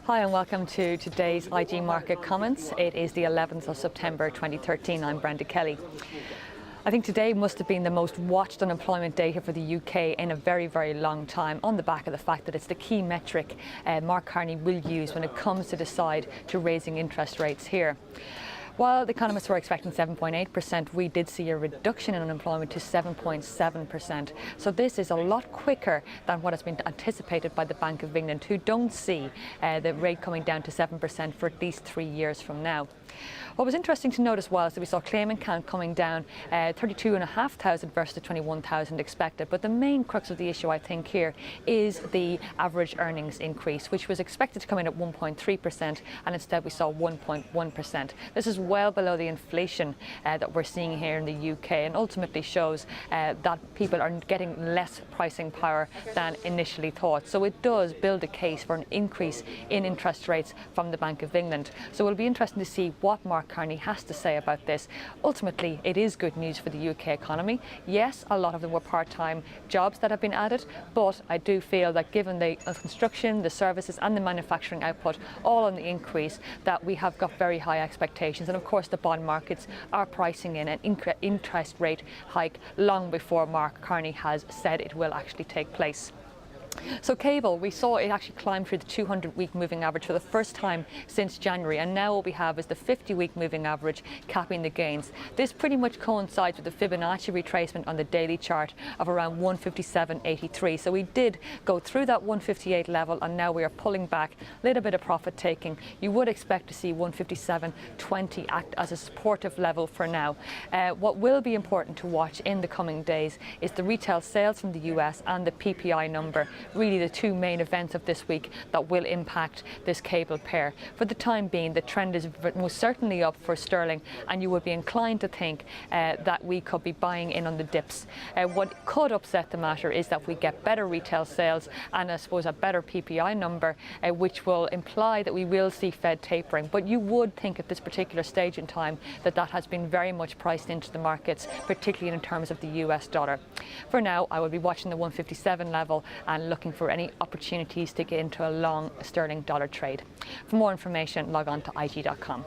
Hi and welcome to today's IG Market Comments. It is the 11th of September 2013. I'm Brenda Kelly. I think today must have been the most watched unemployment data for the UK in a very, very long time, on the back of the fact that it's the key metric Mark Carney will use when it comes to decide to raising interest rates here. While the economists were expecting 7.8%, we did see a reduction in unemployment to 7.7%. So this is a lot quicker than what has been anticipated by the Bank of England, who don't see the rate coming down to 7% for at least 3 years from now. What was interesting to note as well is that we saw claimant count coming down 32,500 versus the 21,000 expected. But the main crux of the issue, I think, here is the average earnings increase, which was expected to come in at 1.3%, and instead we saw 1.1%. This is well below the inflation that we're seeing here in the UK, and ultimately shows that people are getting less pricing power than initially thought. So it does build a case for an increase in interest rates from the Bank of England. So it'll be interesting to see what Mark Carney has to say about this. Ultimately, it is good news for the UK economy. Yes, a lot of them were part-time jobs that have been added, but I do feel that given the construction, the services and the manufacturing output all on the increase, that we have got very high expectations. And of course, the bond markets are pricing in an interest rate hike long before Mark Carney has said it will actually take place. So cable, we saw it actually climb through the 200-week moving average for the first time since January, and now what we have is the 50-week moving average capping the gains. This pretty much coincides with the Fibonacci retracement on the daily chart of around 157.83. So we did go through that 158 level, and now we are pulling back, a little bit of profit taking. You would expect to see 157.20 act as a supportive level for now. What will be important to watch in the coming days is the retail sales from the US and the PPI number. Really the two main events of this week that will impact this cable pair. For the time being, the trend is most certainly up for sterling, and you would be inclined to think that we could be buying in on the dips. What could upset the matter is that we get better retail sales and I suppose a better PPI number, which will imply that we will see Fed tapering. But you would think at this particular stage in time that that has been very much priced into the markets, particularly in terms of the US dollar. For now, I will be watching the 157 level and looking for any opportunities to get into a long sterling dollar trade. For more information, log on to IG.com.